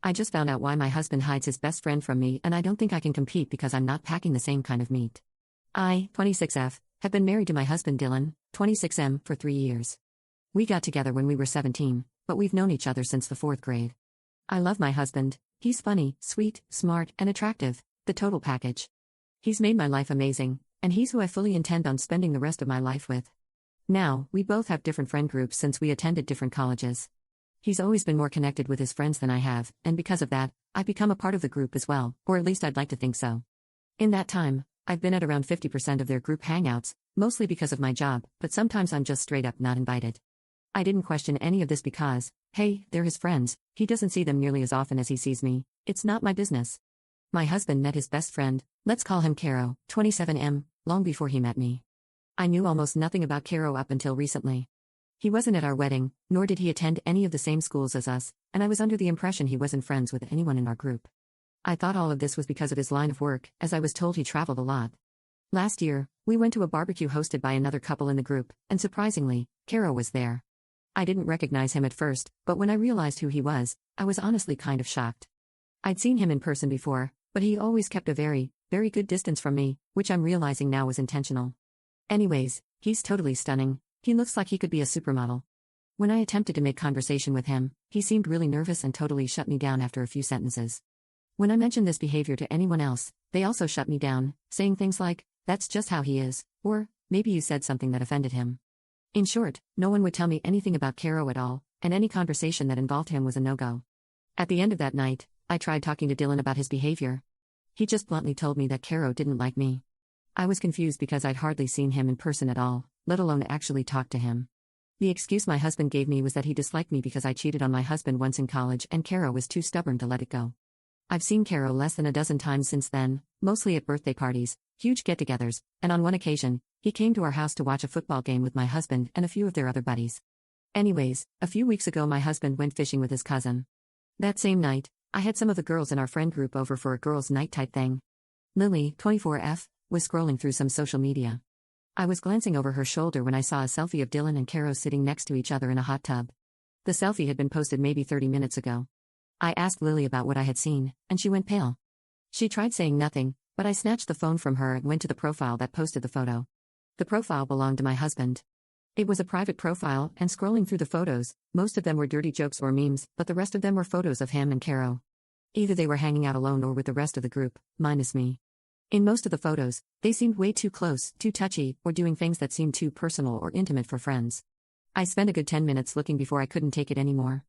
I just found out why my husband hides his best friend from me, and I don't think I can compete because I'm not packing the same kind of meat. I, 26F, have been married to my husband Dylan, 26M, for 3 years. We got together when we were 17, but we've known each other since the 4th grade. I love my husband. He's funny, sweet, smart, and attractive, the total package. He's made my life amazing, and he's who I fully intend on spending the rest of my life with. Now, we both have different friend groups since we attended different colleges. He's always been more connected with his friends than I have, and because of that, I've become a part of the group as well, or at least I'd like to think so. In that time, I've been at around 50% of their group hangouts, mostly because of my job, but sometimes I'm just straight up not invited. I didn't question any of this because, hey, they're his friends, he doesn't see them nearly as often as he sees me, it's not my business. My husband met his best friend, let's call him Caro, 27M, long before he met me. I knew almost nothing about Caro up until recently. He wasn't at our wedding, nor did he attend any of the same schools as us, and I was under the impression he wasn't friends with anyone in our group. I thought all of this was because of his line of work, as I was told he traveled a lot. Last year, we went to a barbecue hosted by another couple in the group, and surprisingly, Caro was there. I didn't recognize him at first, but when I realized who he was, I was honestly kind of shocked. I'd seen him in person before, but he always kept a very, very good distance from me, which I'm realizing now was intentional. Anyways, he's totally stunning. He looks like he could be a supermodel. When I attempted to make conversation with him, he seemed really nervous and totally shut me down after a few sentences. When I mentioned this behavior to anyone else, they also shut me down, saying things like, "That's just how he is," or, "Maybe you said something that offended him." In short, no one would tell me anything about Caro at all, and any conversation that involved him was a no-go. At the end of that night, I tried talking to Dylan about his behavior. He just bluntly told me that Caro didn't like me. I was confused because I'd hardly seen him in person at all, let alone actually talk to him. The excuse my husband gave me was that he disliked me because I cheated on my husband once in college and Caro was too stubborn to let it go. I've seen Caro less than a dozen times since then, mostly at birthday parties, huge get-togethers, and on one occasion, he came to our house to watch a football game with my husband and a few of their other buddies. Anyways, a few weeks ago my husband went fishing with his cousin. That same night, I had some of the girls in our friend group over for a girls' night type thing. Lily, 24F, was scrolling through some social media. I was glancing over her shoulder when I saw a selfie of Dylan and Caro sitting next to each other in a hot tub. The selfie had been posted maybe 30 minutes ago. I asked Lily about what I had seen, and she went pale. She tried saying nothing, but I snatched the phone from her and went to the profile that posted the photo. The profile belonged to my husband. It was a private profile, and scrolling through the photos, most of them were dirty jokes or memes, but the rest of them were photos of him and Caro. Either they were hanging out alone or with the rest of the group, minus me. In most of the photos, they seemed way too close, too touchy, or doing things that seemed too personal or intimate for friends. I spent a good 10 minutes looking before I couldn't take it anymore.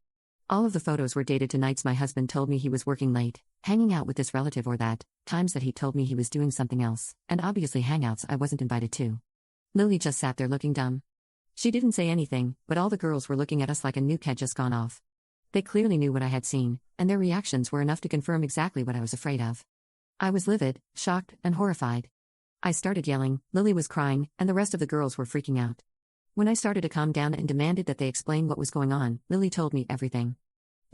All of the photos were dated to nights my husband told me he was working late, hanging out with this relative or that, times that he told me he was doing something else, and obviously hangouts I wasn't invited to. Lily just sat there looking dumb. She didn't say anything, but all the girls were looking at us like a nuke had just gone off. They clearly knew what I had seen, and their reactions were enough to confirm exactly what I was afraid of. I was livid, shocked, and horrified. I started yelling, Lily was crying, and the rest of the girls were freaking out. When I started to calm down and demanded that they explain what was going on, Lily told me everything.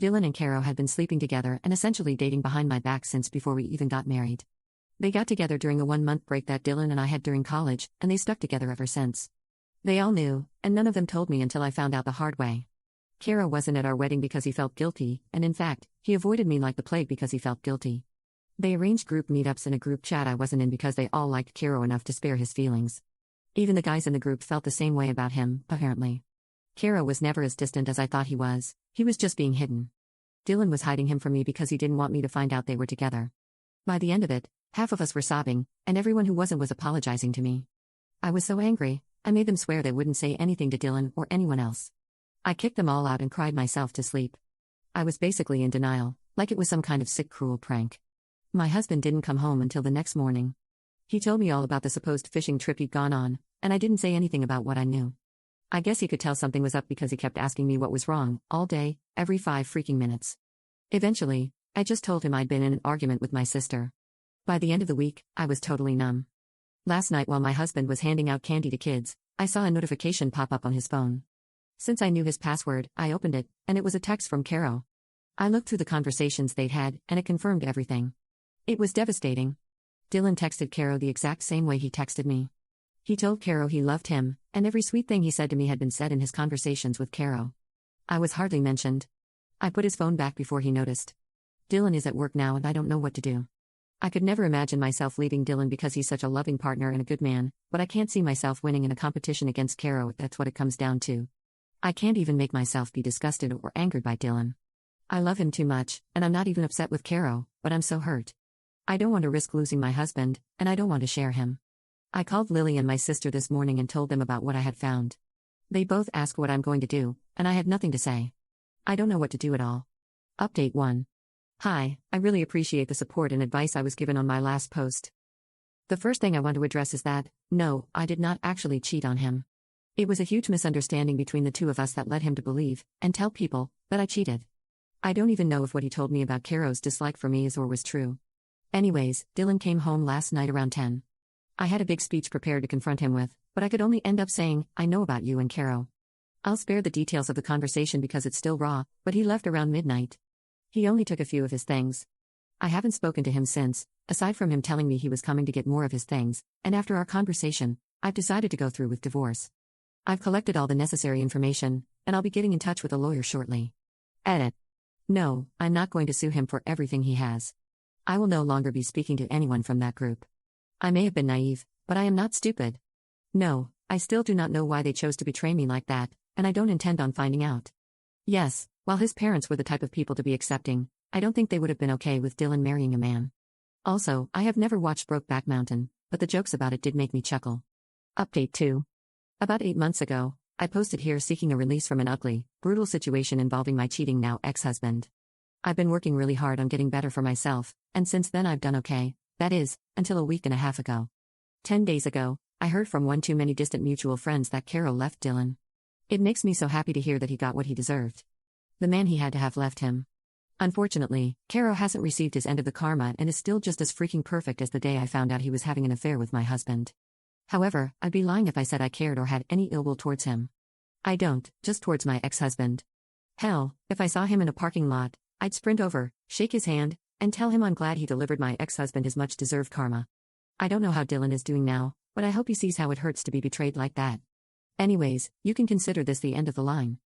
Dylan and Caro had been sleeping together and essentially dating behind my back since before we even got married. They got together during a 1-month break that Dylan and I had during college, and they stuck together ever since. They all knew, and none of them told me until I found out the hard way. Caro wasn't at our wedding because he felt guilty, and in fact, he avoided me like the plague because he felt guilty. They arranged group meetups in a group chat I wasn't in because they all liked Caro enough to spare his feelings. Even the guys in the group felt the same way about him, apparently. Caro was never as distant as I thought he was just being hidden. Dylan was hiding him from me because he didn't want me to find out they were together. By the end of it, half of us were sobbing, and everyone who wasn't was apologizing to me. I was so angry, I made them swear they wouldn't say anything to Dylan or anyone else. I kicked them all out and cried myself to sleep. I was basically in denial, like it was some kind of sick, cruel prank. My husband didn't come home until the next morning. He told me all about the supposed fishing trip he'd gone on, and I didn't say anything about what I knew. I guess he could tell something was up because he kept asking me what was wrong, all day, every 5 freaking minutes. Eventually, I just told him I'd been in an argument with my sister. By the end of the week, I was totally numb. Last night while my husband was handing out candy to kids, I saw a notification pop up on his phone. Since I knew his password, I opened it, and it was a text from Caro. I looked through the conversations they'd had, and it confirmed everything. It was devastating. Dylan texted Caro the exact same way he texted me. He told Caro he loved him, and every sweet thing he said to me had been said in his conversations with Caro. I was hardly mentioned. I put his phone back before he noticed. Dylan is at work now and I don't know what to do. I could never imagine myself leaving Dylan because he's such a loving partner and a good man, but I can't see myself winning in a competition against Caro if that's what it comes down to. I can't even make myself be disgusted or angered by Dylan. I love him too much, and I'm not even upset with Caro, but I'm so hurt. I don't want to risk losing my husband, and I don't want to share him. I called Lily and my sister this morning and told them about what I had found. They both asked what I'm going to do, and I had nothing to say. I don't know what to do at all. Update 1. Hi, I really appreciate the support and advice I was given on my last post. The first thing I want to address is that, no, I did not actually cheat on him. It was a huge misunderstanding between the two of us that led him to believe, and tell people, that I cheated. I don't even know if what he told me about Caro's dislike for me is or was true. Anyways, Dylan came home last night around 10. I had a big speech prepared to confront him with, but I could only end up saying, I know about you and Caro. I'll spare the details of the conversation because it's still raw, but he left around midnight. He only took a few of his things. I haven't spoken to him since, aside from him telling me he was coming to get more of his things, and after our conversation, I've decided to go through with divorce. I've collected all the necessary information, and I'll be getting in touch with a lawyer shortly. Edit. No, I'm not going to sue him for everything he has. I will no longer be speaking to anyone from that group. I may have been naive, but I am not stupid. No, I still do not know why they chose to betray me like that, and I don't intend on finding out. Yes, while his parents were the type of people to be accepting, I don't think they would have been okay with Dylan marrying a man. Also, I have never watched Brokeback Mountain, but the jokes about it did make me chuckle. Update 2. About 8 months ago, I posted here seeking a release from an ugly, brutal situation involving my cheating now ex-husband. I've been working really hard on getting better for myself, and since then I've done okay, that is, until a week and a half ago. 10 days ago, I heard from one too many distant mutual friends that Caro left Dylan. It makes me so happy to hear that he got what he deserved. The man he had to have left him. Unfortunately, Caro hasn't received his end of the karma and is still just as freaking perfect as the day I found out he was having an affair with my husband. However, I'd be lying if I said I cared or had any ill will towards him. I don't, just towards my ex-husband. Hell, if I saw him in a parking lot, I'd sprint over, shake his hand, and tell him I'm glad he delivered my ex-husband his much-deserved karma. I don't know how Dylan is doing now, but I hope he sees how it hurts to be betrayed like that. Anyways, you can consider this the end of the line.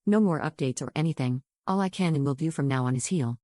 No more updates or anything, all I can and will do from now on is heal.